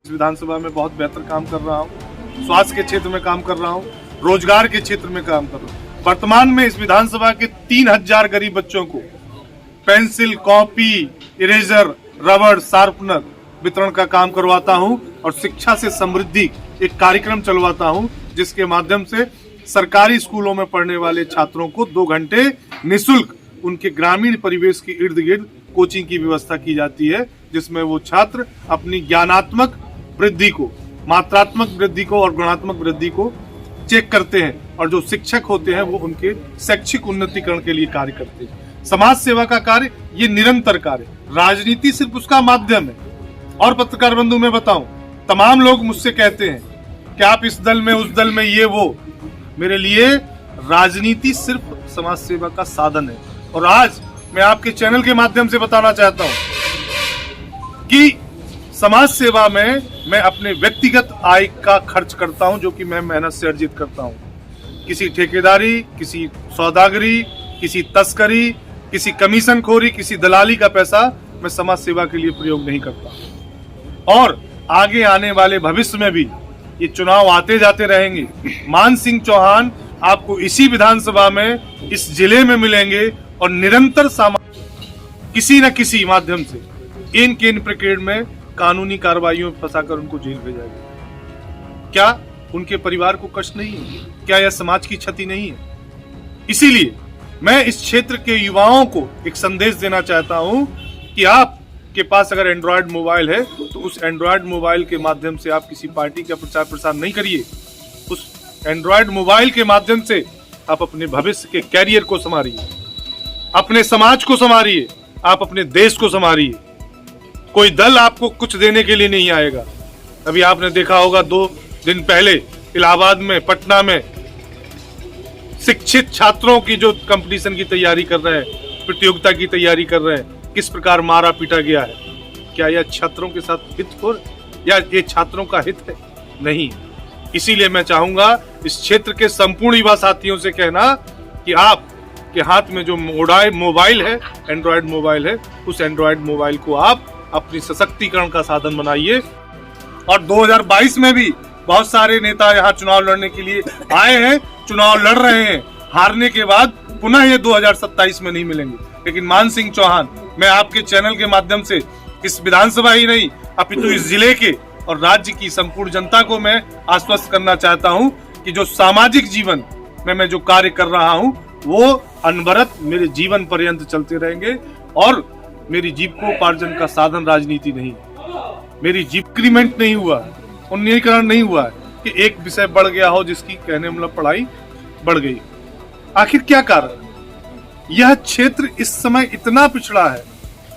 विधानसभा में बहुत बेहतर काम कर रहा हूँ, स्वास्थ्य के क्षेत्र में काम कर रहा हूँ, रोजगार के क्षेत्र में काम कर रहा हूँ। वर्तमान में इस विधानसभा के 3000 गरीब बच्चों को पेंसिल, कॉपी, इरेजर, रबड़, शार्पनर वितरण का काम करवाता हूँ और शिक्षा से समृद्धि एक कार्यक्रम चलवाता हूँ, जिसके माध्यम से सरकारी स्कूलों में पढ़ने वाले छात्रों को 2 घंटे निःशुल्क उनके ग्रामीण परिवेश के इर्द गिर्द कोचिंग की व्यवस्था की जाती है, जिसमें वो छात्र अपनी ज्ञानात्मक वृद्धि को, मात्रात्मक वृद्धि को और गुणात्मक वृद्धि को चेक करते हैं और जो शिक्षक होते हैं वो उनके शैक्षिक उन्नतिकरण के लिए कार्य करते हैं। समाज सेवा का कार्य ये निरंतर कार्य, राजनीति सिर्फ उसका माध्यम है। और पत्रकार बंधु मैं बताऊं, तमाम लोग मुझसे कहते हैं कि आप इस दल में, उस दल में, ये वो। मेरे लिए राजनीति सिर्फ समाज सेवा का साधन है। और आज मैं आपके चैनल के माध्यम से बताना चाहता हूं कि समाज सेवा में मैं अपने व्यक्तिगत आय का खर्च करता हूं, जो कि मैं मेहनत से अर्जित करता हूं। किसी ठेकेदारी, किसी सौदागरी, किसी तस्करी, किसी कमीशन खोरी, किसी दलाली का पैसा मैं समाज सेवा के लिए प्रयोग नहीं करता। और आगे आने वाले भविष्य में भी ये चुनाव आते जाते रहेंगे। मान सिंह चौहान आपको इसी विधानसभा में, इस जिले में मिलेंगे और निरंतर किसी न किसी माध्यम से इन केंद्र ब्रिगेड में कानूनी कार्रवाइयों में फंसाकर उनको जेल भेजा। क्या उनके परिवार को कष्ट नहीं है? क्या यह समाज की क्षति नहीं है? इसीलिए मैं इस क्षेत्र के युवाओं को एक संदेश देना चाहता हूं कि आप के पास अगर एंड्रॉयड मोबाइल है तो उस एंड्रॉयड मोबाइल के माध्यम से आप किसी पार्टी का प्रचार प्रसार नहीं करिए। उस एंड्रॉयड मोबाइल के माध्यम से आप अपने भविष्य के कैरियर को संवारिए, अपने समाज को संवारिए, आप अपने देश को संवारिए। कोई दल आपको कुछ देने के लिए नहीं आएगा। अभी आपने देखा होगा 2 दिन पहले इलाहाबाद में, पटना में शिक्षित छात्रों की जो कंपटीशन की तैयारी कर रहे हैं, प्रतियोगिता की तैयारी कर रहे हैं, किस प्रकार मारा पीटा गया है। क्या यह छात्रों के साथ हित हो या ये छात्रों का हित है? नहीं। इसीलिए मैं चाहूंगा इस क्षेत्र के संपूर्ण युवा साथियों से कहना कि आप के हाथ में जो मोबाइल है, एंड्रॉयड मोबाइल है, उस एंड्रॉयड मोबाइल को आप अपनी सशक्तिकरण का साधन बनाइए। और 2022 में भी बहुत सारे नेता यहाँ चुनाव लड़ने के लिए आए हैं, चुनाव लड़ रहे हैं। हारने के बाद पुनः ये 2027 में नहीं मिलेंगे। लेकिन मान सिंह चौहान, मैं आपके चैनल के माध्यम से इस विधानसभा ही नहीं अपितु इस जिले के और राज्य की संपूर्ण जनता को मैं आश्वस्त करना चाहता हूँ कि जो सामाजिक जीवन में मैं जो कार्य कर रहा हूँ वो अनवरत मेरे जीवन पर्यंत चलते रहेंगे। और मेरी जीविकोपार्जन का साधन राजनीति नहीं, मेरी इंक्रीमेंट नहीं हुआ, उन्नीकरण नहीं हुआ है कि एक विषय बढ़ गया हो जिसकी कहने मतलब पढ़ाई बढ़ गई। आखिर क्या कारण? यह क्षेत्र इस समय इतना पिछड़ा है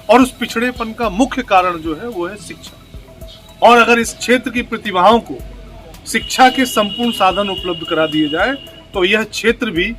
और उस पिछड़ेपन का मुख्य कारण जो है वो है शिक्षा। और अगर इस क्षेत्र की प्रतिभाओं को शिक्षा के संपूर्ण साधन उपलब्ध करा दिए जाए तो यह क्षेत्र भी